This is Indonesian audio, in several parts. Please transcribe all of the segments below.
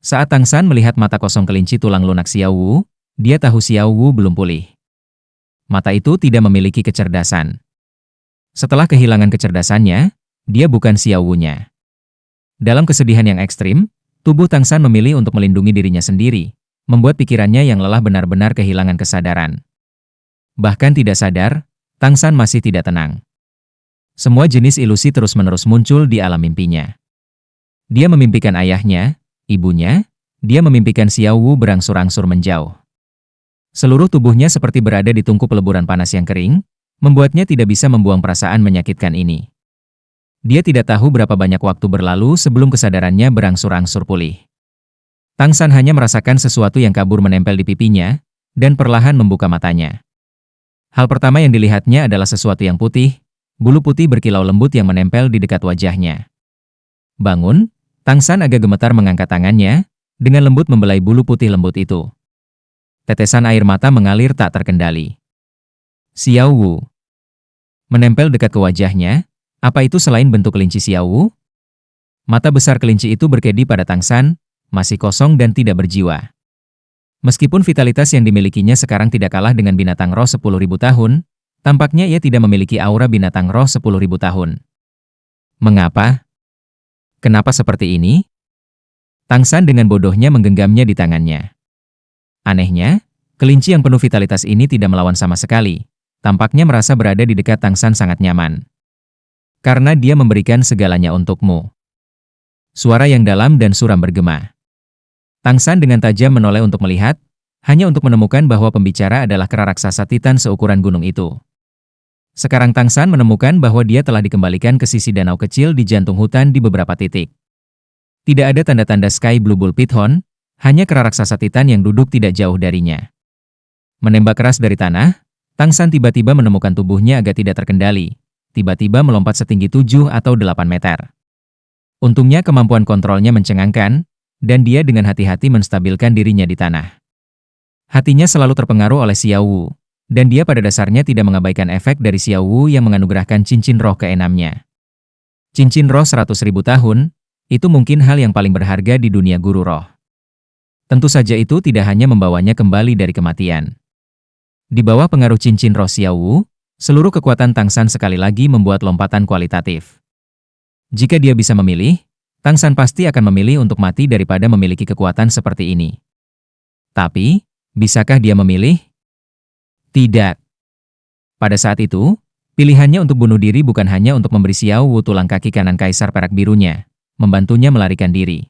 Saat Tang San melihat mata kosong kelinci tulang lunak Xiao Wu, dia tahu Xiao Wu belum pulih. Mata itu tidak memiliki kecerdasan. Setelah kehilangan kecerdasannya, dia bukan Xiao Wu-nya. Dalam kesedihan yang ekstrim, tubuh Tang San memilih untuk melindungi dirinya sendiri, membuat pikirannya yang lelah benar-benar kehilangan kesadaran. Bahkan tidak sadar, Tang San masih tidak tenang. Semua jenis ilusi terus-menerus muncul di alam mimpinya. Dia memimpikan ayahnya, ibunya, dia memimpikan Xiao Wu berangsur-angsur menjauh. Seluruh tubuhnya seperti berada di tungku peleburan panas yang kering, membuatnya tidak bisa membuang perasaan menyakitkan ini. Dia tidak tahu berapa banyak waktu berlalu sebelum kesadarannya berangsur-angsur pulih. Tang San hanya merasakan sesuatu yang kabur menempel di pipinya, dan perlahan membuka matanya. Hal pertama yang dilihatnya adalah sesuatu yang putih, bulu putih berkilau lembut yang menempel di dekat wajahnya. Bangun, Tang San agak gemetar mengangkat tangannya, dengan lembut membelai bulu putih lembut itu. Tetesan air mata mengalir tak terkendali. Xiao Wu. Menempel dekat ke wajahnya, apa itu selain bentuk kelinci Xiao Wu? Mata besar kelinci itu berkedip pada Tang San, masih kosong dan tidak berjiwa. Meskipun vitalitas yang dimilikinya sekarang tidak kalah dengan binatang roh 10.000 tahun, tampaknya ia tidak memiliki aura binatang roh 10.000 tahun. Mengapa? Kenapa seperti ini? Tang San dengan bodohnya menggenggamnya di tangannya. Anehnya, kelinci yang penuh vitalitas ini tidak melawan sama sekali. Tampaknya merasa berada di dekat Tang San sangat nyaman. Karena dia memberikan segalanya untukmu. Suara yang dalam dan suram bergema. Tang San dengan tajam menoleh untuk melihat, hanya untuk menemukan bahwa pembicara adalah kera raksasa titan seukuran gunung itu. Sekarang Tang San menemukan bahwa dia telah dikembalikan ke sisi danau kecil di jantung hutan di beberapa titik. Tidak ada tanda-tanda Sky Blue Bull Python, hanya kera raksasa titan yang duduk tidak jauh darinya. Menembak keras dari tanah, Tang San tiba-tiba menemukan tubuhnya agak tidak terkendali, tiba-tiba melompat setinggi 7 atau 8 meter. Untungnya kemampuan kontrolnya mencengangkan, dan dia dengan hati-hati menstabilkan dirinya di tanah. Hatinya selalu terpengaruh oleh Xiao Wu, dan dia pada dasarnya tidak mengabaikan efek dari Xiao Wu yang menganugerahkan cincin roh keenamnya. Cincin roh 100.000 tahun, itu mungkin hal yang paling berharga di dunia guru roh. Tentu saja itu tidak hanya membawanya kembali dari kematian. Di bawah pengaruh cincin roh Xiao Wu, seluruh kekuatan Tang San sekali lagi membuat lompatan kualitatif. Jika dia bisa memilih, Tang San pasti akan memilih untuk mati daripada memiliki kekuatan seperti ini. Tapi, bisakah dia memilih? Tidak. Pada saat itu, pilihannya untuk bunuh diri bukan hanya untuk memberi Xiao Wu tulang kaki kanan kaisar perak birunya, membantunya melarikan diri.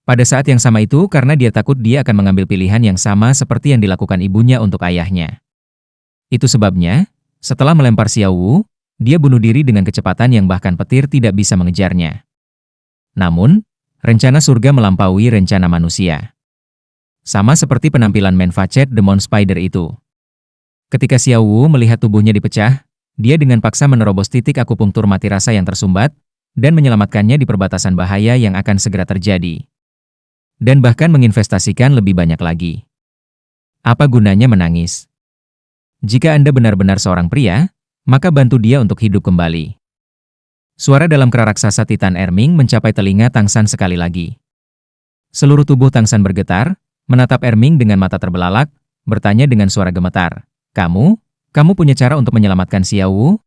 Pada saat yang sama itu karena dia takut dia akan mengambil pilihan yang sama seperti yang dilakukan ibunya untuk ayahnya. Itu sebabnya, setelah melempar Xiao Wu, dia bunuh diri dengan kecepatan yang bahkan petir tidak bisa mengejarnya. Namun, rencana surga melampaui rencana manusia. Sama seperti penampilan Manfacet Demon Spider itu. Ketika Xiao Wu melihat tubuhnya dipecah, dia dengan paksa menerobos titik akupunktur mati rasa yang tersumbat, dan menyelamatkannya di perbatasan bahaya yang akan segera terjadi. Dan bahkan menginvestasikan lebih banyak lagi. Apa gunanya menangis? Jika Anda benar-benar seorang pria, maka bantu dia untuk hidup kembali. Suara dalam kera raksasa Titan Erming mencapai telinga Tang San sekali lagi. Seluruh tubuh Tang San bergetar, menatap Erming dengan mata terbelalak, bertanya dengan suara gemetar. Kamu punya cara untuk menyelamatkan Xiao Wu?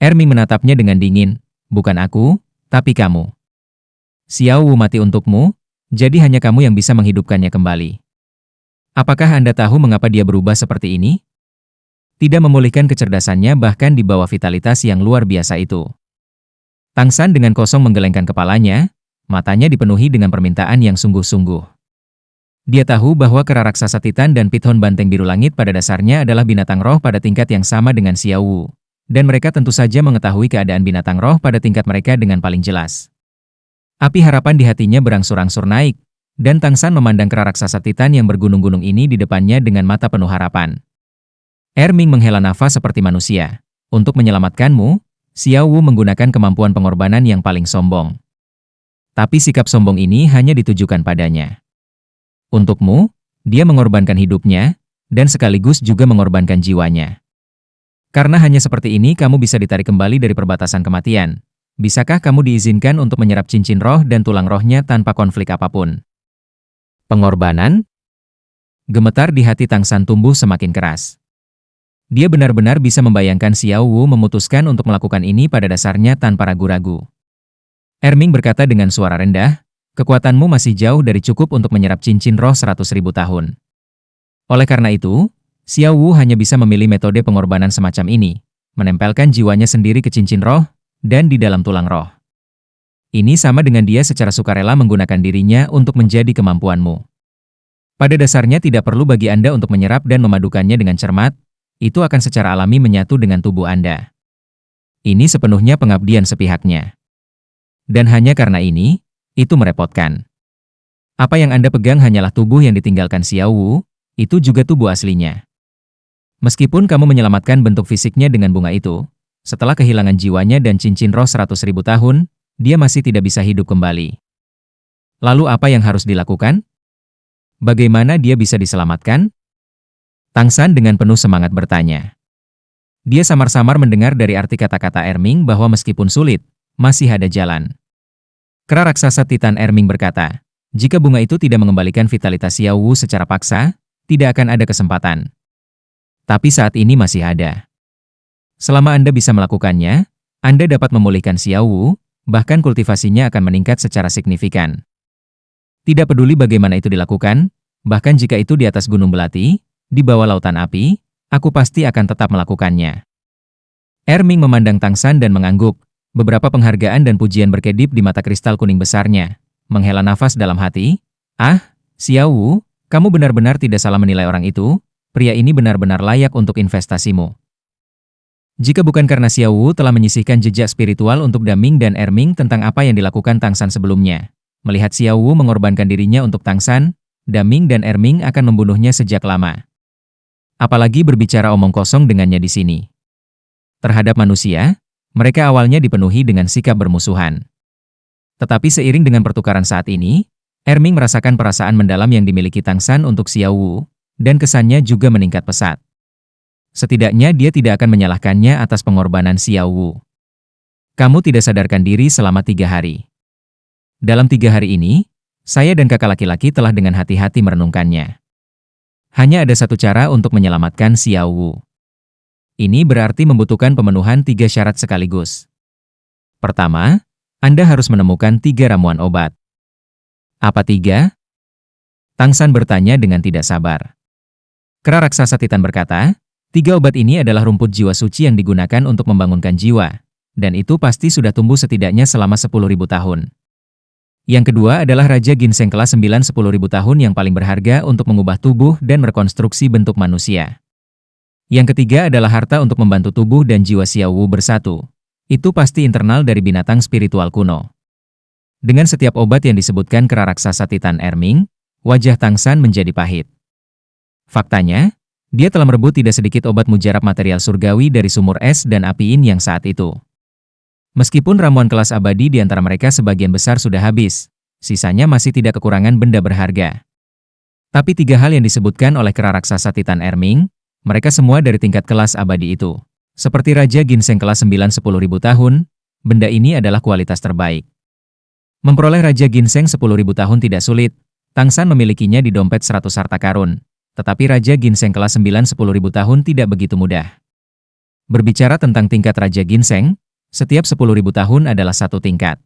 Erming menatapnya dengan dingin. Bukan aku, tapi kamu. Xiao Wu mati untukmu, jadi hanya kamu yang bisa menghidupkannya kembali. Apakah Anda tahu mengapa dia berubah seperti ini? Tidak memulihkan kecerdasannya bahkan di bawah vitalitas yang luar biasa itu. Tang San dengan kosong menggelengkan kepalanya, matanya dipenuhi dengan permintaan yang sungguh-sungguh. Dia tahu bahwa kera raksasa Titan dan Python banteng biru langit pada dasarnya adalah binatang roh pada tingkat yang sama dengan Xiao Wu, dan mereka tentu saja mengetahui keadaan binatang roh pada tingkat mereka dengan paling jelas. Api harapan di hatinya berangsur-angsur naik, dan Tang San memandang kera raksasa Titan yang bergunung-gunung ini di depannya dengan mata penuh harapan. Erming menghela nafas seperti manusia. Untuk menyelamatkanmu, Xiao Wu menggunakan kemampuan pengorbanan yang paling sombong. Tapi sikap sombong ini hanya ditujukan padanya. Untukmu, dia mengorbankan hidupnya, dan sekaligus juga mengorbankan jiwanya. Karena hanya seperti ini kamu bisa ditarik kembali dari perbatasan kematian. Bisakah kamu diizinkan untuk menyerap cincin roh dan tulang rohnya tanpa konflik apapun? Pengorbanan? Gemetar di hati Tang San tumbuh semakin keras. Dia benar-benar bisa membayangkan Xiao Wu memutuskan untuk melakukan ini pada dasarnya tanpa ragu-ragu. Erming berkata dengan suara rendah, kekuatanmu masih jauh dari cukup untuk menyerap cincin roh 100.000 tahun. Oleh karena itu, Xiao Wu hanya bisa memilih metode pengorbanan semacam ini, menempelkan jiwanya sendiri ke cincin roh, dan di dalam tulang roh. Ini sama dengan dia secara sukarela menggunakan dirinya untuk menjadi kemampuanmu. Pada dasarnya tidak perlu bagi Anda untuk menyerap dan memadukannya dengan cermat, itu akan secara alami menyatu dengan tubuh Anda. Ini sepenuhnya pengabdian sepihaknya. Dan hanya karena ini, itu merepotkan. Apa yang Anda pegang hanyalah tubuh yang ditinggalkan Xiao Wu, itu juga tubuh aslinya. Meskipun kamu menyelamatkan bentuk fisiknya dengan bunga itu, setelah kehilangan jiwanya dan cincin roh 100.000 tahun, dia masih tidak bisa hidup kembali. Lalu apa yang harus dilakukan? Bagaimana dia bisa diselamatkan? Tang San dengan penuh semangat bertanya. Dia samar-samar mendengar dari arti kata-kata Erming bahwa meskipun sulit, masih ada jalan. Kera raksasa Titan Erming berkata, jika bunga itu tidak mengembalikan vitalitas Xiao Wu secara paksa, tidak akan ada kesempatan. Tapi saat ini masih ada. Selama Anda bisa melakukannya, Anda dapat memulihkan Xiao Wu, bahkan kultivasinya akan meningkat secara signifikan. Tidak peduli bagaimana itu dilakukan, bahkan jika itu di atas gunung belati, di bawah lautan api, aku pasti akan tetap melakukannya. Erming memandang Tang San dan mengangguk, beberapa penghargaan dan pujian berkedip di mata kristal kuning besarnya. Menghela nafas dalam hati, Xiao Wu, kamu benar-benar tidak salah menilai orang itu, pria ini benar-benar layak untuk investasimu. Jika bukan karena Xiao Wu telah menyisihkan jejak spiritual untuk Daming dan Erming tentang apa yang dilakukan Tang San sebelumnya, melihat Xiao Wu mengorbankan dirinya untuk Tang San, Daming dan Erming akan membunuhnya sejak lama. Apalagi berbicara omong kosong dengannya di sini. Terhadap manusia, mereka awalnya dipenuhi dengan sikap bermusuhan. Tetapi seiring dengan pertukaran saat ini, Erming merasakan perasaan mendalam yang dimiliki Tang San untuk Xiao Wu, dan kesannya juga meningkat pesat. Setidaknya dia tidak akan menyalahkannya atas pengorbanan Xiao Wu. Kamu tidak sadarkan diri selama 3 hari. Dalam 3 hari ini, saya dan kakak laki-laki telah dengan hati-hati merenungkannya. Hanya ada satu cara untuk menyelamatkan Xiao Wu. Ini berarti membutuhkan pemenuhan 3 syarat sekaligus. Pertama, Anda harus menemukan 3 ramuan obat. Apa 3? Tang San bertanya dengan tidak sabar. Kera raksasa Titan berkata, 3 obat ini adalah rumput jiwa suci yang digunakan untuk membangunkan jiwa, dan itu pasti sudah tumbuh setidaknya selama 10.000 tahun. Yang kedua adalah Raja Ginseng kelas 9 10.000 tahun yang paling berharga untuk mengubah tubuh dan merekonstruksi bentuk manusia. Yang ketiga adalah harta untuk membantu tubuh dan jiwa Xiao Wu bersatu. Itu pasti internal dari binatang spiritual kuno. Dengan setiap obat yang disebutkan kera raksasa Titan Erming, wajah Tang San menjadi pahit. Faktanya, dia telah merebut tidak sedikit obat mujarab material surgawi dari sumur es dan apiin yang saat itu. Meskipun ramuan kelas abadi di antara mereka sebagian besar sudah habis, sisanya masih tidak kekurangan benda berharga. Tapi 3 hal yang disebutkan oleh kera raksasa Titan Erming, mereka semua dari tingkat kelas abadi itu. Seperti Raja Ginseng kelas 9 10.000 tahun, benda ini adalah kualitas terbaik. Memperoleh Raja Ginseng 10.000 tahun tidak sulit, Tang San memilikinya di dompet 100 harta karun. Tetapi Raja Ginseng kelas 9 10.000 tahun tidak begitu mudah. Berbicara tentang tingkat Raja Ginseng, setiap 10.000 tahun adalah satu tingkat.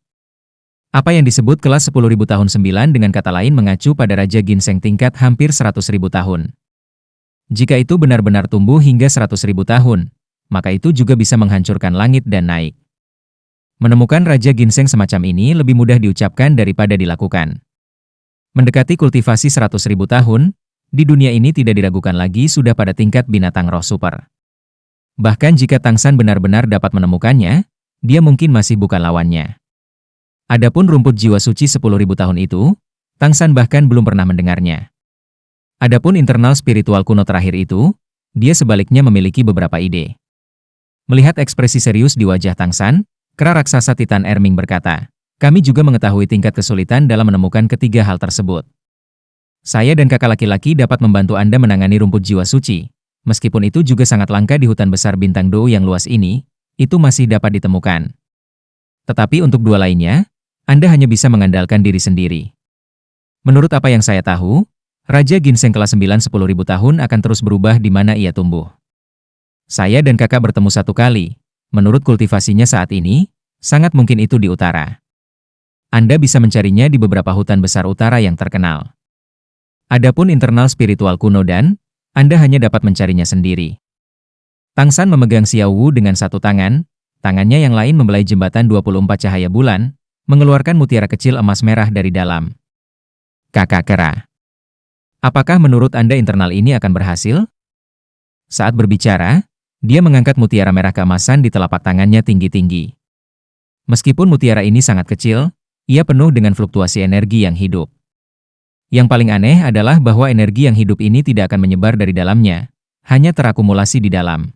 Apa yang disebut kelas 10.000 tahun 9 dengan kata lain mengacu pada Raja Ginseng tingkat hampir 100.000 tahun. Jika itu benar-benar tumbuh hingga 100.000 tahun, maka itu juga bisa menghancurkan langit dan naik. Menemukan Raja Ginseng semacam ini lebih mudah diucapkan daripada dilakukan. Mendekati kultivasi 100.000 tahun, di dunia ini tidak diragukan lagi sudah pada tingkat binatang roh super. Bahkan jika Tang San benar-benar dapat menemukannya, dia mungkin masih bukan lawannya. Adapun rumput jiwa suci 10.000 tahun itu, Tang San bahkan belum pernah mendengarnya. Adapun internal spiritual kuno terakhir itu, dia sebaliknya memiliki beberapa ide. Melihat ekspresi serius di wajah Tang San, kera raksasa Titan Erming berkata, kami juga mengetahui tingkat kesulitan dalam menemukan ketiga hal tersebut. Saya dan kakak laki-laki dapat membantu Anda menangani rumput jiwa suci. Meskipun itu juga sangat langka di hutan besar bintang Dou yang luas ini, itu masih dapat ditemukan. Tetapi untuk 2 lainnya, Anda hanya bisa mengandalkan diri sendiri. Menurut apa yang saya tahu, Raja Ginseng kelas 9 10.000 tahun akan terus berubah di mana ia tumbuh. Saya dan kakak bertemu satu kali. Menurut kultivasinya saat ini, sangat mungkin itu di utara. Anda bisa mencarinya di beberapa hutan besar utara yang terkenal. Adapun internal spiritual kuno dan, Anda hanya dapat mencarinya sendiri. Tang San memegang Xiao Wu dengan satu tangan, tangannya yang lain membelai jembatan 24 cahaya bulan, mengeluarkan mutiara kecil emas merah dari dalam. Kakak kera. Apakah menurut Anda internal ini akan berhasil? Saat berbicara, dia mengangkat mutiara merah keemasan di telapak tangannya tinggi-tinggi. Meskipun mutiara ini sangat kecil, ia penuh dengan fluktuasi energi yang hidup. Yang paling aneh adalah bahwa energi yang hidup ini tidak akan menyebar dari dalamnya, hanya terakumulasi di dalam.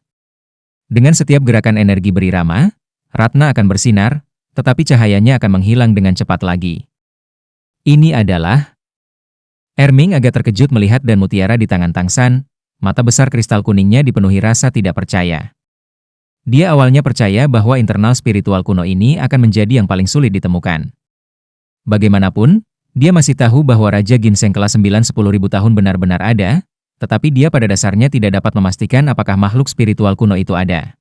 Dengan setiap gerakan energi berirama, Ratna akan bersinar, tetapi cahayanya akan menghilang dengan cepat lagi. Ini adalah... Erming agak terkejut melihat dan mutiara di tangan Tang San, mata besar kristal kuningnya dipenuhi rasa tidak percaya. Dia awalnya percaya bahwa internal spiritual kuno ini akan menjadi yang paling sulit ditemukan. Bagaimanapun, dia masih tahu bahwa Raja Ginseng kelas 9 10.000 tahun benar-benar ada, tetapi dia pada dasarnya tidak dapat memastikan apakah makhluk spiritual kuno itu ada.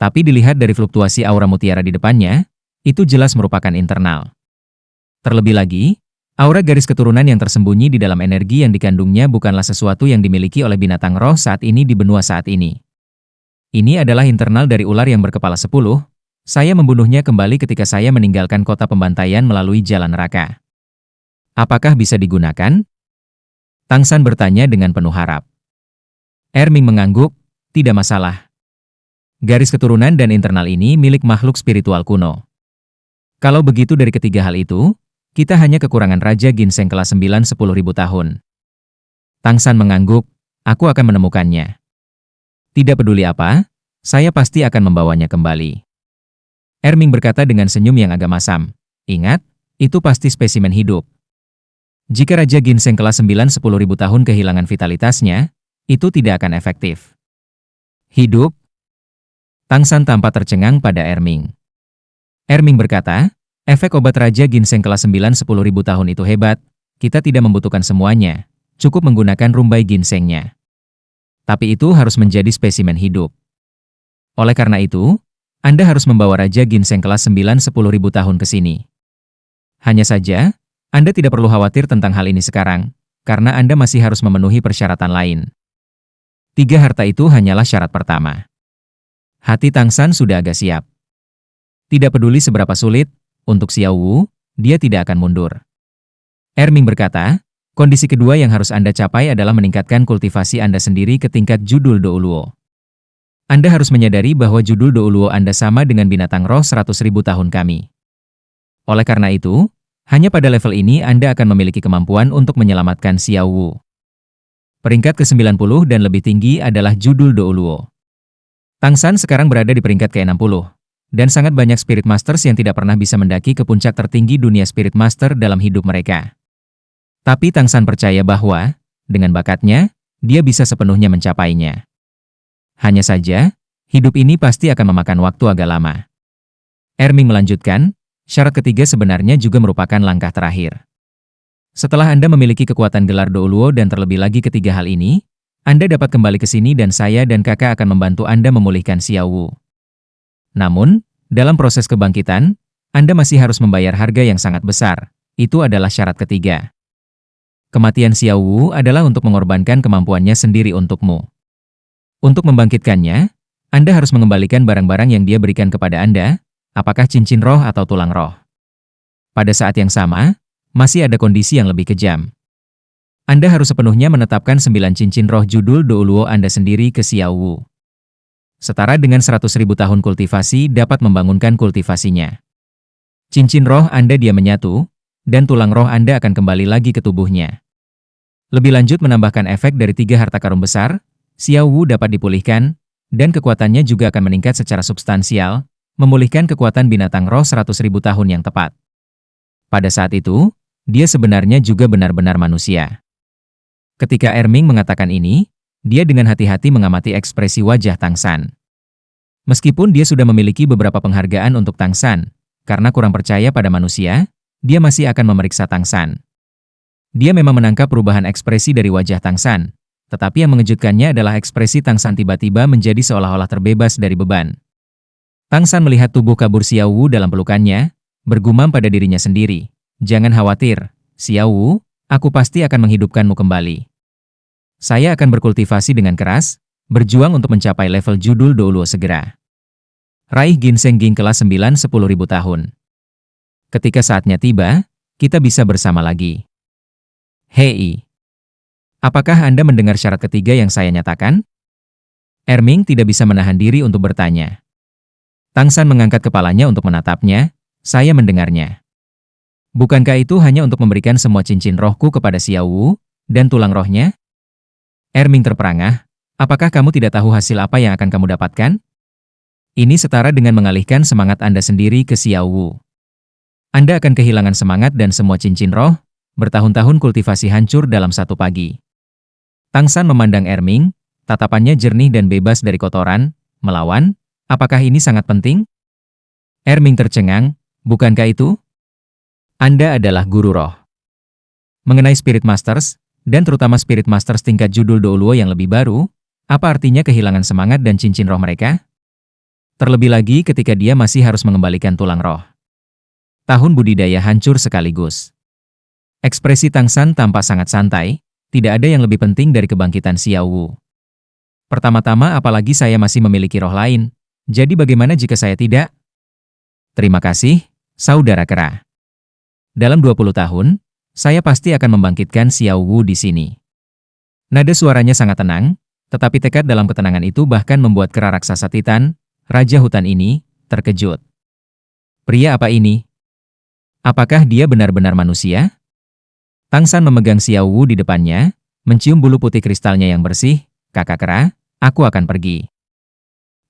Tapi dilihat dari fluktuasi aura mutiara di depannya, itu jelas merupakan internal. Terlebih lagi, aura garis keturunan yang tersembunyi di dalam energi yang dikandungnya bukanlah sesuatu yang dimiliki oleh binatang roh saat ini di benua saat ini. Ini adalah internal dari ular yang berkepala 10, saya membunuhnya kembali ketika saya meninggalkan kota pembantaian melalui jalan neraka. Apakah bisa digunakan? Tang San bertanya dengan penuh harap. Erming mengangguk, tidak masalah. Garis keturunan dan internal ini milik makhluk spiritual kuno. Kalau begitu dari ketiga hal itu, kita hanya kekurangan Raja Ginseng kelas 9 10.000 tahun. Tang San mengangguk, aku akan menemukannya. Tidak peduli apa, saya pasti akan membawanya kembali. Erming berkata dengan senyum yang agak masam. Ingat, itu pasti spesimen hidup. Jika Raja Ginseng kelas 9 10.000 tahun kehilangan vitalitasnya, itu tidak akan efektif. Hidup? Tang San tampak tercengang pada Erming. Erming berkata, efek obat Raja Ginseng kelas 9 10.000 tahun itu hebat, kita tidak membutuhkan semuanya, cukup menggunakan rumbai ginsengnya. Tapi itu harus menjadi spesimen hidup. Oleh karena itu, Anda harus membawa Raja Ginseng kelas 9 10.000 tahun ke sini. Hanya saja, Anda tidak perlu khawatir tentang hal ini sekarang, karena Anda masih harus memenuhi persyaratan lain. 3 harta itu hanyalah syarat pertama. Hati Tang San sudah agak siap. Tidak peduli seberapa sulit, untuk Xiao Wu, dia tidak akan mundur. Erming berkata, kondisi kedua yang harus Anda capai adalah meningkatkan kultivasi Anda sendiri ke tingkat judul Douluo. Anda harus menyadari bahwa judul Douluo Anda sama dengan binatang roh 100.000 tahun kami. Oleh karena itu, hanya pada level ini Anda akan memiliki kemampuan untuk menyelamatkan Xiao Wu. Peringkat ke-90 dan lebih tinggi adalah judul Douluo. Tang San sekarang berada di peringkat ke-60, dan sangat banyak Spirit Masters yang tidak pernah bisa mendaki ke puncak tertinggi dunia Spirit Master dalam hidup mereka. Tapi Tang San percaya bahwa, dengan bakatnya, dia bisa sepenuhnya mencapainya. Hanya saja, hidup ini pasti akan memakan waktu agak lama. Erming melanjutkan, syarat ketiga sebenarnya juga merupakan langkah terakhir. Setelah Anda memiliki kekuatan gelar Douluo dan terlebih lagi ketiga hal ini, Anda dapat kembali ke sini dan saya dan kakak akan membantu Anda memulihkan Xiao Wu. Namun, dalam proses kebangkitan, Anda masih harus membayar harga yang sangat besar. Itu adalah syarat ketiga. Kematian Xiao Wu adalah untuk mengorbankan kemampuannya sendiri untukmu. Untuk membangkitkannya, Anda harus mengembalikan barang-barang yang dia berikan kepada Anda, apakah cincin roh atau tulang roh. Pada saat yang sama, masih ada kondisi yang lebih kejam. Anda harus sepenuhnya menetapkan 9 cincin roh judul Douluo Anda sendiri ke Xiao Wu. Setara dengan 100.000 tahun kultivasi dapat membangunkan kultivasinya. Cincin roh Anda dia menyatu, dan tulang roh Anda akan kembali lagi ke tubuhnya. Lebih lanjut menambahkan efek dari 3 harta karun besar, Xiao Wu dapat dipulihkan, dan kekuatannya juga akan meningkat secara substansial, memulihkan kekuatan binatang roh 100.000 tahun yang tepat. Pada saat itu, dia sebenarnya juga benar-benar manusia. Ketika Erming mengatakan ini, dia dengan hati-hati mengamati ekspresi wajah Tang San. Meskipun dia sudah memiliki beberapa penghargaan untuk Tang San, karena kurang percaya pada manusia, dia masih akan memeriksa Tang San. Dia memang menangkap perubahan ekspresi dari wajah Tang San, tetapi yang mengejutkannya adalah ekspresi Tang San tiba-tiba menjadi seolah-olah terbebas dari beban. Tang San melihat tubuh kabur Xiao Wu dalam pelukannya, bergumam pada dirinya sendiri. Jangan khawatir, Xiao Wu, aku pasti akan menghidupkanmu kembali. Saya akan berkultivasi dengan keras, berjuang untuk mencapai level judul Douluo segera. Raih Ginseng Ging kelas 9 10.000 tahun. Ketika saatnya tiba, kita bisa bersama lagi. Hei, apakah Anda mendengar syarat ketiga yang saya nyatakan? Erming tidak bisa menahan diri untuk bertanya. Tang San mengangkat kepalanya untuk menatapnya. Saya mendengarnya. Bukankah itu hanya untuk memberikan semua cincin rohku kepada Xiao Wu dan tulang rohnya? Erming terperangah. Apakah kamu tidak tahu hasil apa yang akan kamu dapatkan? Ini setara dengan mengalihkan semangat Anda sendiri ke Xiao Wu. Anda akan kehilangan semangat dan semua cincin roh. Bertahun-tahun kultivasi hancur dalam satu pagi. Tang San memandang Erming, tatapannya jernih dan bebas dari kotoran. Melawan, apakah ini sangat penting? Erming tercengang, bukankah itu? Anda adalah guru roh. Mengenai Spirit Masters, dan terutama Spirit Masters tingkat judul Douluo yang lebih baru, apa artinya kehilangan semangat dan cincin roh mereka? Terlebih lagi ketika dia masih harus mengembalikan tulang roh. Tahun budidaya hancur sekaligus. Ekspresi Tang San tampak sangat santai, tidak ada yang lebih penting dari kebangkitan Xiao Wu. Pertama-tama apalagi saya masih memiliki roh lain, jadi bagaimana jika saya tidak? Terima kasih, saudara kera. Dalam 20 tahun, saya pasti akan membangkitkan Xiao Wu di sini. Nada suaranya sangat tenang, tetapi tekad dalam ketenangan itu bahkan membuat kera raksasa Titan, Raja Hutan ini, terkejut. Pria apa ini? Apakah dia benar-benar manusia? Tang San memegang Xiao Wu di depannya, mencium bulu putih kristalnya yang bersih. Kakak kera, aku akan pergi.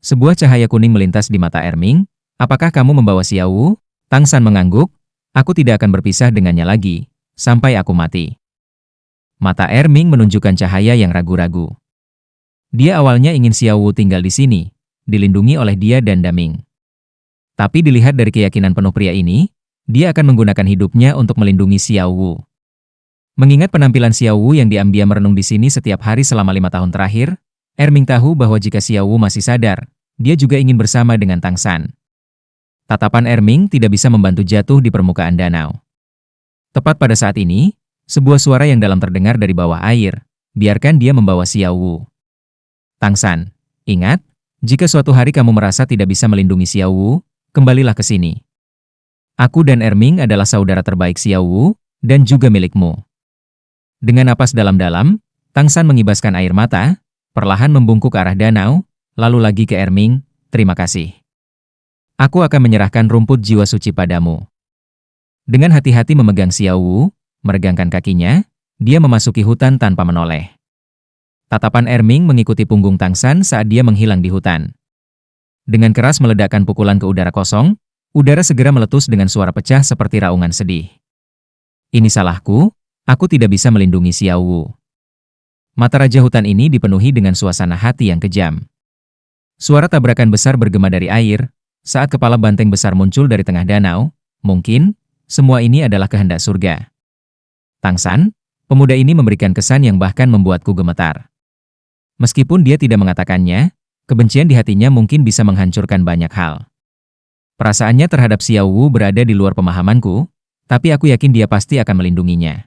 Sebuah cahaya kuning melintas di mata Erming. Apakah kamu membawa Xiao Wu? Tang San mengangguk. Aku tidak akan berpisah dengannya lagi, sampai aku mati. Mata Erming menunjukkan cahaya yang ragu-ragu. Dia awalnya ingin Xiao Wu tinggal di sini, dilindungi oleh dia dan Daming. Tapi dilihat dari keyakinan penuh pria ini, dia akan menggunakan hidupnya untuk melindungi Xiao Wu. Mengingat penampilan Xiao Wu yang diam-diam merenung di sini setiap hari selama 5 tahun terakhir, Erming tahu bahwa jika Xiao Wu masih sadar, dia juga ingin bersama dengan Tang San. Tatapan Erming tidak bisa membantu jatuh di permukaan danau. Tepat pada saat ini, sebuah suara yang dalam terdengar dari bawah air. Biarkan dia membawa Xiao Wu. Tang San, ingat, jika suatu hari kamu merasa tidak bisa melindungi Xiao Wu, kembalilah ke sini. Aku dan Erming adalah saudara terbaik Xiao Wu, dan juga milikmu. Dengan napas dalam-dalam, Tang San mengibaskan air mata, perlahan membungkuk ke arah danau, lalu lagi ke Erming. Terima kasih. Aku akan menyerahkan rumput jiwa suci padamu. Dengan hati-hati memegang Xiao Wu, meregangkan kakinya, dia memasuki hutan tanpa menoleh. Tatapan Erming mengikuti punggung Tang San saat dia menghilang di hutan. Dengan keras meledakkan pukulan ke udara kosong, udara segera meletus dengan suara pecah seperti raungan sedih. Ini salahku. Aku tidak bisa melindungi Xiao Wu. Mata Raja Hutan ini dipenuhi dengan suasana hati yang kejam. Suara tabrakan besar bergema dari air, saat kepala banteng besar muncul dari tengah danau. Mungkin, semua ini adalah kehendak surga. Tang San, pemuda ini memberikan kesan yang bahkan membuatku gemetar. Meskipun dia tidak mengatakannya, kebencian di hatinya mungkin bisa menghancurkan banyak hal. Perasaannya terhadap Xiao Wu berada di luar pemahamanku, tapi aku yakin dia pasti akan melindunginya.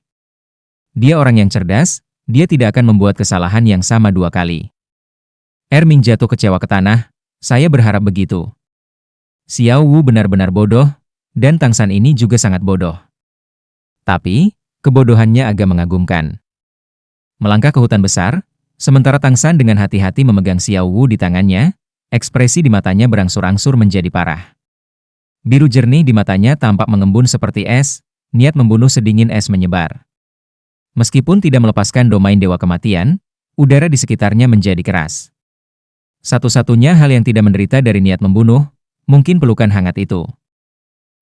Dia orang yang cerdas, dia tidak akan membuat kesalahan yang sama 2 kali. Erming jatuh kecewa ke tanah, saya berharap begitu. Xiao Wu benar-benar bodoh, dan Tang San ini juga sangat bodoh. Tapi, kebodohannya agak mengagumkan. Melangkah ke hutan besar, sementara Tang San dengan hati-hati memegang Xiao Wu di tangannya, ekspresi di matanya berangsur-angsur menjadi parah. Biru jernih di matanya tampak mengembun seperti es, niat membunuh sedingin es menyebar. Meskipun tidak melepaskan domain Dewa Kematian, udara di sekitarnya menjadi keras. Satu-satunya hal yang tidak menderita dari niat membunuh, mungkin pelukan hangat itu.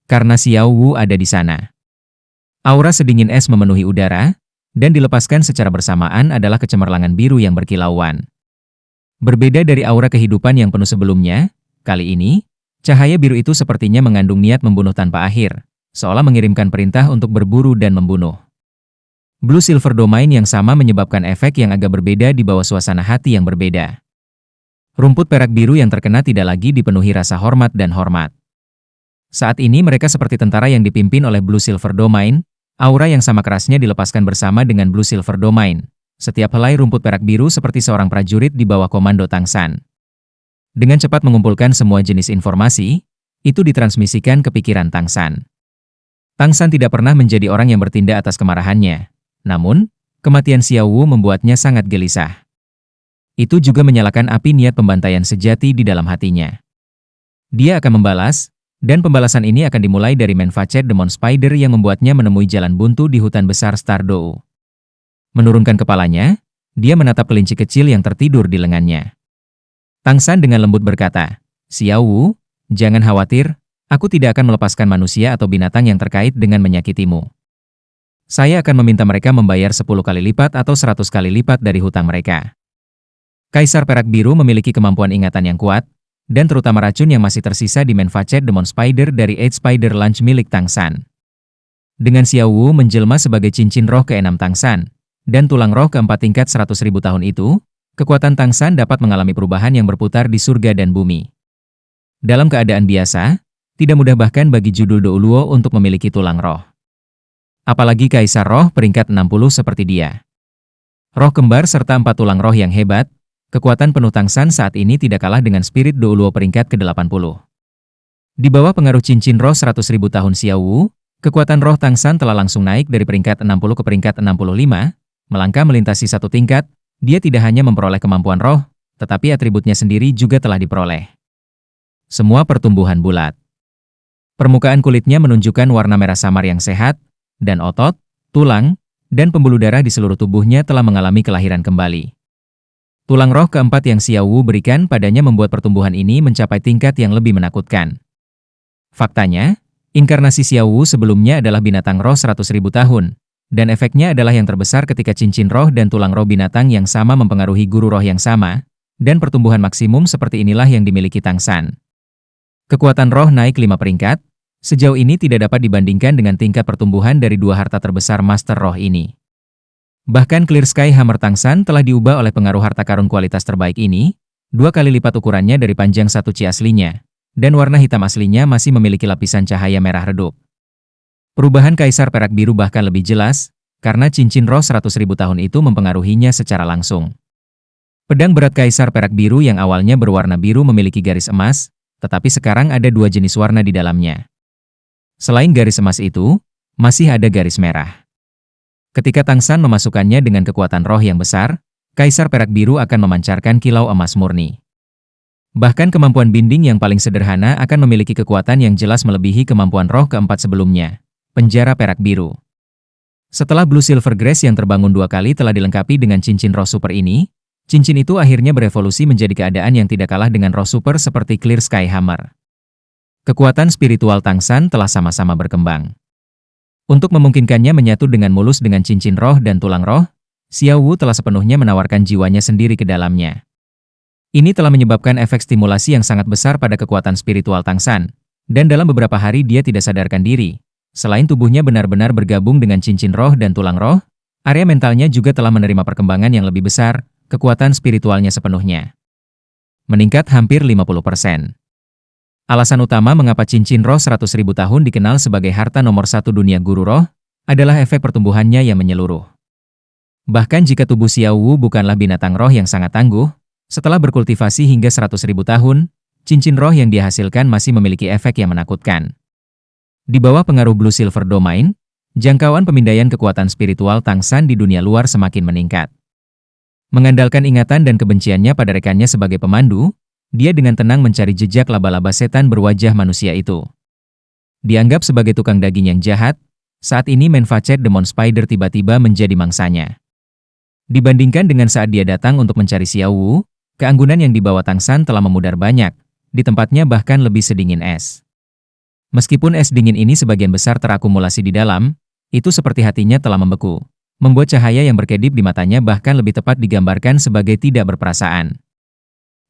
Karena Xiao Wu ada di sana. Aura sedingin es memenuhi udara, dan dilepaskan secara bersamaan adalah kecemerlangan biru yang berkilauan. Berbeda dari aura kehidupan yang penuh sebelumnya, kali ini, cahaya biru itu sepertinya mengandung niat membunuh tanpa akhir, seolah mengirimkan perintah untuk berburu dan membunuh. Blue Silver Domain yang sama menyebabkan efek yang agak berbeda di bawah suasana hati yang berbeda. Rumput perak biru yang terkena tidak lagi dipenuhi rasa hormat dan hormat. Saat ini mereka seperti tentara yang dipimpin oleh Blue Silver Domain, aura yang sama kerasnya dilepaskan bersama dengan Blue Silver Domain. Setiap helai rumput perak biru seperti seorang prajurit di bawah komando Tang San. Dengan cepat mengumpulkan semua jenis informasi, itu ditransmisikan ke pikiran Tang San. Tang San tidak pernah menjadi orang yang bertindak atas kemarahannya. Namun, kematian Xiao Wu membuatnya sangat gelisah. Itu juga menyalakan api niat pembantaian sejati di dalam hatinya. Dia akan membalas, dan pembalasan ini akan dimulai dari Manfacet Demon Spider yang membuatnya menemui jalan buntu di hutan besar Stardou. Menurunkan kepalanya, dia menatap kelinci kecil yang tertidur di lengannya. Tang San dengan lembut berkata, "Xiao Wu, jangan khawatir, aku tidak akan melepaskan manusia atau binatang yang terkait dengan menyakitimu. Saya akan meminta mereka membayar 10 kali lipat atau 100 kali lipat dari hutang mereka." Kaisar Perak Biru memiliki kemampuan ingatan yang kuat, dan terutama racun yang masih tersisa di Manfacet Demon Spider dari Eight Spider Lunch milik Tang San. Dengan Xiao Wu menjelma sebagai cincin roh ke-6 Tang San, dan tulang roh ke-4 tingkat 100.000 tahun itu, kekuatan Tang San dapat mengalami perubahan yang berputar di surga dan bumi. Dalam keadaan biasa, tidak mudah bahkan bagi judul Douluo untuk memiliki tulang roh. Apalagi Kaisar Roh peringkat 60 seperti dia. Roh kembar serta 4 tulang roh yang hebat, kekuatan penuh Tang San saat ini tidak kalah dengan spirit Douluo peringkat ke-80. Di bawah pengaruh cincin roh 100.000 tahun Xiao Wu, kekuatan roh Tang San telah langsung naik dari peringkat 60 ke peringkat 65, melangkah melintasi satu tingkat, dia tidak hanya memperoleh kemampuan roh, tetapi atributnya sendiri juga telah diperoleh. Semua pertumbuhan bulat. Permukaan kulitnya menunjukkan warna merah samar yang sehat, dan otot, tulang, dan pembuluh darah di seluruh tubuhnya telah mengalami kelahiran kembali. Tulang roh keempat yang Xiao Wu berikan padanya membuat pertumbuhan ini mencapai tingkat yang lebih menakutkan. Faktanya, inkarnasi Xiao Wu sebelumnya adalah binatang roh 100.000 tahun, dan efeknya adalah yang terbesar ketika cincin roh dan tulang roh binatang yang sama mempengaruhi guru roh yang sama, dan pertumbuhan maksimum seperti inilah yang dimiliki Tang San. Kekuatan roh naik 5 peringkat, sejauh ini tidak dapat dibandingkan dengan tingkat pertumbuhan dari dua harta terbesar Master Roh ini. Bahkan Clear Sky Hammer Tang San telah diubah oleh pengaruh harta karun kualitas terbaik ini, 2 kali lipat ukurannya dari panjang 1 ci aslinya, dan warna hitam aslinya masih memiliki lapisan cahaya merah redup. Perubahan Kaisar Perak Biru bahkan lebih jelas, karena cincin roh 100.000 tahun itu mempengaruhinya secara langsung. Pedang berat Kaisar Perak Biru yang awalnya berwarna biru memiliki garis emas, tetapi sekarang ada 2 jenis warna di dalamnya. Selain garis emas itu, masih ada garis merah. Ketika Tang San memasukkannya dengan kekuatan roh yang besar, Kaisar Perak Biru akan memancarkan kilau emas murni. Bahkan kemampuan binding yang paling sederhana akan memiliki kekuatan yang jelas melebihi kemampuan roh keempat sebelumnya, Penjara Perak Biru. Setelah Blue Silver Grace yang terbangun 2 kali telah dilengkapi dengan cincin roh super ini, cincin itu akhirnya berevolusi menjadi keadaan yang tidak kalah dengan roh super seperti Clear Sky Hammer. Kekuatan spiritual Tang San telah sama-sama berkembang. Untuk memungkinkannya menyatu dengan mulus dengan cincin roh dan tulang roh, Xiao Wu telah sepenuhnya menawarkan jiwanya sendiri ke dalamnya. Ini telah menyebabkan efek stimulasi yang sangat besar pada kekuatan spiritual Tang San, dan dalam beberapa hari dia tidak sadarkan diri. Selain tubuhnya benar-benar bergabung dengan cincin roh dan tulang roh, area mentalnya juga telah menerima perkembangan yang lebih besar, kekuatan spiritualnya sepenuhnya meningkat hampir 50%. Alasan utama mengapa cincin roh 100.000 tahun dikenal sebagai harta nomor 1 dunia guru roh, adalah efek pertumbuhannya yang menyeluruh. Bahkan jika tubuh Xiao Wu bukanlah binatang roh yang sangat tangguh, setelah berkultivasi hingga 100.000 tahun, cincin roh yang dihasilkan masih memiliki efek yang menakutkan. Di bawah pengaruh Blue Silver Domain, jangkauan pemindaian kekuatan spiritual Tang San di dunia luar semakin meningkat. Mengandalkan ingatan dan kebenciannya pada rekannya sebagai pemandu, dia dengan tenang mencari jejak laba-laba setan berwajah manusia itu. Dianggap sebagai tukang daging yang jahat, saat ini Manfacet Demon Spider tiba-tiba menjadi mangsanya. Dibandingkan dengan saat dia datang untuk mencari Xiao Wu, keanggunan yang dibawa Tang San telah memudar banyak, di tempatnya bahkan lebih sedingin es. Meskipun es dingin ini sebagian besar terakumulasi di dalam, itu seperti hatinya telah membeku, membuat cahaya yang berkedip di matanya bahkan lebih tepat digambarkan sebagai tidak berperasaan.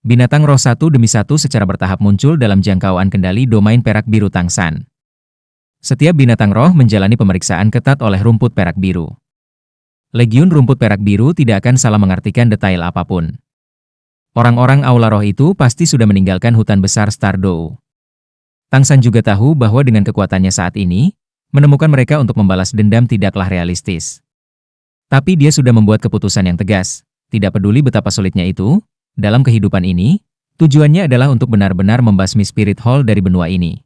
Binatang roh satu demi satu secara bertahap muncul dalam jangkauan kendali domain perak biru Tang San. Setiap binatang roh menjalani pemeriksaan ketat oleh rumput perak biru. Legiun Rumput Perak Biru tidak akan salah mengartikan detail apapun. Orang-orang Aula Roh itu pasti sudah meninggalkan hutan besar Stardew. Tang San juga tahu bahwa dengan kekuatannya saat ini, menemukan mereka untuk membalas dendam tidaklah realistis. Tapi dia sudah membuat keputusan yang tegas, tidak peduli betapa sulitnya itu, dalam kehidupan ini, tujuannya adalah untuk benar-benar membasmi Spirit Hall dari benua ini.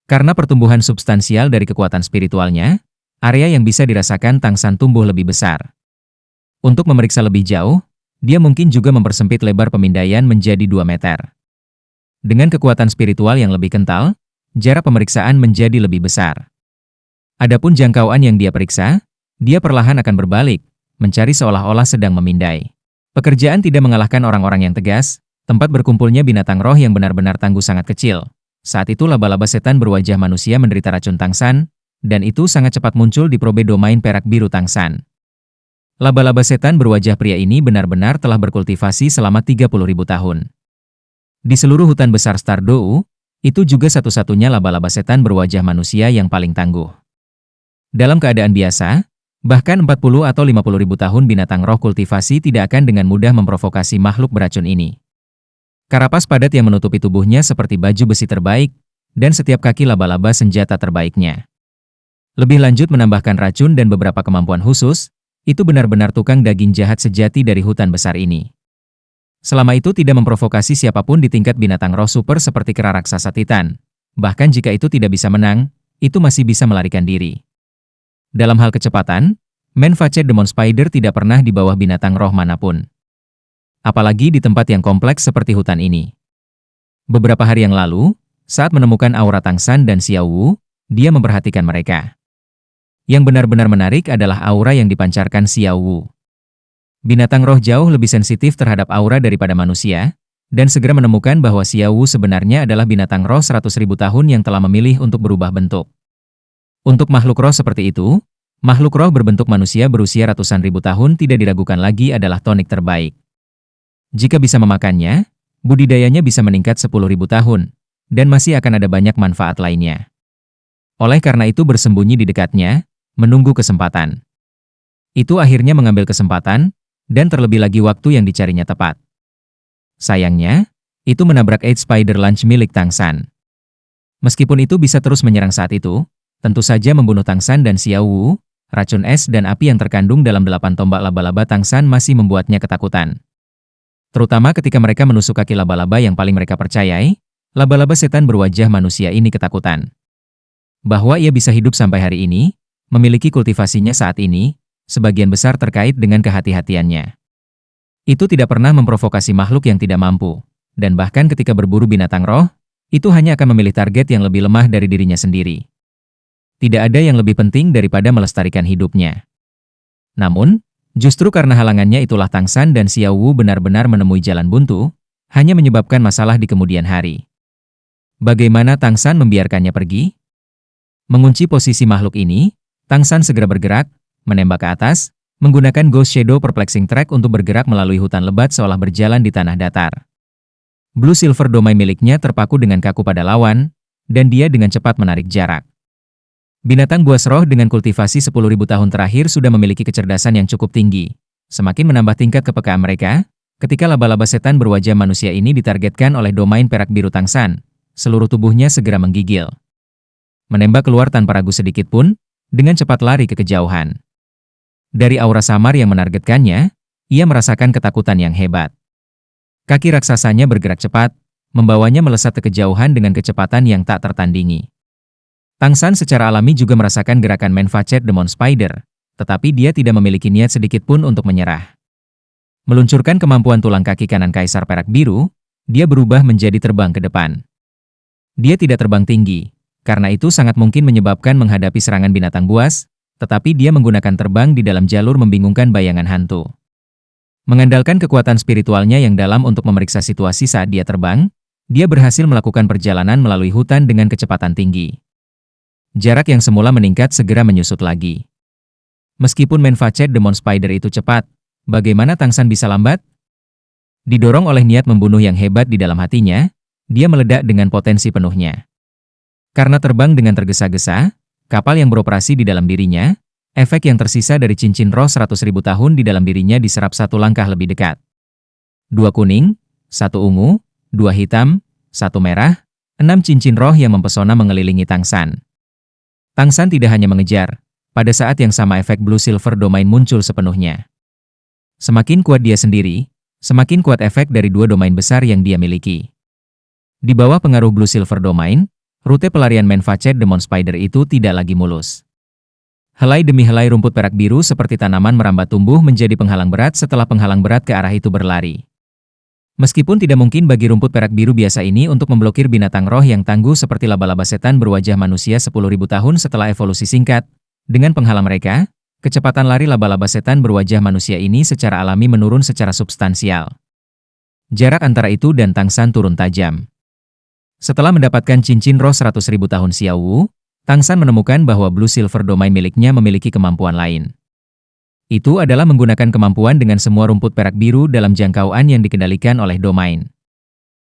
Karena pertumbuhan substansial dari kekuatan spiritualnya, area yang bisa dirasakan Tang San tumbuh lebih besar. Untuk memeriksa lebih jauh, dia mungkin juga mempersempit lebar pemindaian menjadi 2 meter. Dengan kekuatan spiritual yang lebih kental, jarak pemeriksaan menjadi lebih besar. Adapun jangkauan yang dia periksa, dia perlahan akan berbalik, mencari seolah-olah sedang memindai. Pekerjaan tidak mengalahkan orang-orang yang tegas, tempat berkumpulnya binatang roh yang benar-benar tangguh sangat kecil. Saat itu laba-laba setan berwajah manusia menderita racun Tang San, dan itu sangat cepat muncul di probe domain perak biru Tang San. Laba-laba setan berwajah pria ini benar-benar telah berkultivasi selama 30.000 tahun. Di seluruh hutan besar Stardew, itu juga satu-satunya laba-laba setan berwajah manusia yang paling tangguh. Dalam keadaan biasa, bahkan 40 atau 50.000 tahun binatang roh kultivasi tidak akan dengan mudah memprovokasi makhluk beracun ini. Karapas padat yang menutupi tubuhnya seperti baju besi terbaik, dan setiap kaki laba-laba senjata terbaiknya. Lebih lanjut menambahkan racun dan beberapa kemampuan khusus, itu benar-benar tukang daging jahat sejati dari hutan besar ini. Selama itu tidak memprovokasi siapapun di tingkat binatang roh super seperti kera raksasa Titan. Bahkan jika itu tidak bisa menang, itu masih bisa melarikan diri. Dalam hal kecepatan, Man-Faced Demon Spider tidak pernah di bawah binatang roh manapun. Apalagi di tempat yang kompleks seperti hutan ini. Beberapa hari yang lalu, saat menemukan aura Tang San dan Xiao Wu, dia memperhatikan mereka. Yang benar-benar menarik adalah aura yang dipancarkan Xiao Wu. Binatang roh jauh lebih sensitif terhadap aura daripada manusia, dan segera menemukan bahwa Xiao Wu sebenarnya adalah binatang roh 100.000 tahun yang telah memilih untuk berubah bentuk. Untuk makhluk roh seperti itu, makhluk roh berbentuk manusia berusia ratusan ribu tahun tidak diragukan lagi adalah tonik terbaik. Jika bisa memakannya, budidayanya bisa meningkat 10.000 tahun, dan masih akan ada banyak manfaat lainnya. Oleh karena itu bersembunyi di dekatnya, menunggu kesempatan. Itu akhirnya mengambil kesempatan, dan terlebih lagi waktu yang dicarinya tepat. Sayangnya, itu menabrak Eight Spider Lunch milik Tang San. Meskipun itu bisa terus menyerang saat itu, tentu saja membunuh Tang San dan Xiao Wu, racun es dan api yang terkandung dalam 8 tombak laba-laba Tang San masih membuatnya ketakutan. Terutama ketika mereka menusuk kaki laba-laba yang paling mereka percayai, laba-laba setan berwajah manusia ini ketakutan. Bahwa ia bisa hidup sampai hari ini, memiliki kultivasinya saat ini, sebagian besar terkait dengan kehati-hatiannya. Itu tidak pernah memprovokasi makhluk yang tidak mampu, dan bahkan ketika berburu binatang roh, itu hanya akan memilih target yang lebih lemah dari dirinya sendiri. Tidak ada yang lebih penting daripada melestarikan hidupnya. Namun, justru karena halangannya itulah Tang San dan Xiao Wu benar-benar menemui jalan buntu, hanya menyebabkan masalah di kemudian hari. Bagaimana Tang San membiarkannya pergi? Mengunci posisi makhluk ini, Tang San segera bergerak, menembak ke atas, menggunakan Ghost Shadow Perplexing Track untuk bergerak melalui hutan lebat seolah berjalan di tanah datar. Blue Silver Domain miliknya terpaku dengan kaku pada lawan, dan dia dengan cepat menarik jarak. Binatang buas roh dengan kultivasi 10.000 tahun terakhir sudah memiliki kecerdasan yang cukup tinggi. Semakin menambah tingkat kepekaan mereka, ketika laba-laba setan berwajah manusia ini ditargetkan oleh domain perak biru Tang San, seluruh tubuhnya segera menggigil. Menembak keluar tanpa ragu sedikit pun, dengan cepat lari ke kejauhan. Dari aura samar yang menargetkannya, ia merasakan ketakutan yang hebat. Kaki raksasanya bergerak cepat, membawanya melesat ke kejauhan dengan kecepatan yang tak tertandingi. Tang San secara alami juga merasakan gerakan Man-Faced Demon Spider, tetapi dia tidak memiliki niat sedikit pun untuk menyerah. Meluncurkan kemampuan tulang kaki kanan Kaisar Perak Biru, dia berubah menjadi terbang ke depan. Dia tidak terbang tinggi, karena itu sangat mungkin menyebabkan menghadapi serangan binatang buas, tetapi dia menggunakan terbang di dalam jalur membingungkan bayangan hantu. Mengandalkan kekuatan spiritualnya yang dalam untuk memeriksa situasi saat dia terbang, dia berhasil melakukan perjalanan melalui hutan dengan kecepatan tinggi. Jarak yang semula meningkat segera menyusut lagi. Meskipun Man-Faced Demon Spider itu cepat, bagaimana Tang San bisa lambat? Didorong oleh niat membunuh yang hebat di dalam hatinya, dia meledak dengan potensi penuhnya. Karena terbang dengan tergesa-gesa, kapal yang beroperasi di dalam dirinya, Efek yang tersisa dari cincin roh 100.000 tahun di dalam dirinya diserap satu langkah lebih dekat. 2 kuning, 1 ungu, 2 hitam, 1 merah, 6 cincin roh yang mempesona mengelilingi Tang San. Tang San tidak hanya mengejar, pada saat yang sama efek Blue Silver Domain muncul sepenuhnya. Semakin kuat dia sendiri, semakin kuat efek dari 2 domain besar yang dia miliki. Di bawah pengaruh Blue Silver Domain, rute pelarian Manfacet Demon Spider itu tidak lagi mulus. Helai demi helai rumput perak biru seperti tanaman merambat tumbuh menjadi penghalang berat setelah penghalang berat ke arah itu berlari. Meskipun tidak mungkin bagi rumput perak biru biasa ini untuk memblokir binatang roh yang tangguh seperti laba-laba setan berwajah manusia 10.000 tahun setelah evolusi singkat, dengan penghalang mereka, kecepatan lari laba-laba setan berwajah manusia ini secara alami menurun secara substansial. Jarak antara itu dan Tang San turun tajam. Setelah mendapatkan cincin roh 100.000 tahun Xiao Wu, Tang San menemukan bahwa Blue Silver Domain miliknya memiliki kemampuan lain. Itu adalah menggunakan kemampuan dengan semua rumput perak biru dalam jangkauan yang dikendalikan oleh domain.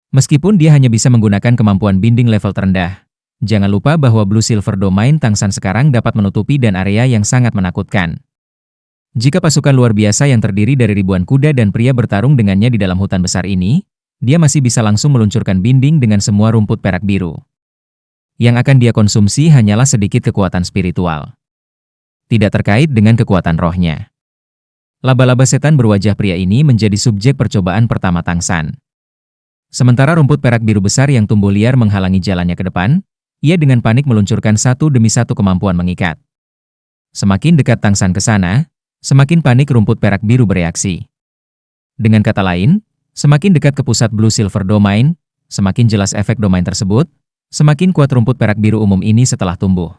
Meskipun dia hanya bisa menggunakan kemampuan binding level terendah, jangan lupa bahwa Blue Silver Domain Tang San sekarang dapat menutupi dan area yang sangat menakutkan. Jika pasukan luar biasa yang terdiri dari ribuan kuda dan pria bertarung dengannya di dalam hutan besar ini, dia masih bisa langsung meluncurkan binding dengan semua rumput perak biru. Yang akan dia konsumsi hanyalah sedikit kekuatan spiritual. Tidak terkait dengan kekuatan rohnya. Laba-laba setan berwajah pria ini menjadi subjek percobaan pertama Tang San. Sementara rumput perak biru besar yang tumbuh liar menghalangi jalannya ke depan, ia dengan panik meluncurkan satu demi satu kemampuan mengikat. Semakin dekat Tang San ke sana, semakin panik rumput perak biru bereaksi. Dengan kata lain, semakin dekat ke pusat Blue Silver Domain, semakin jelas efek domain tersebut, semakin kuat rumput perak biru umum ini setelah tumbuh.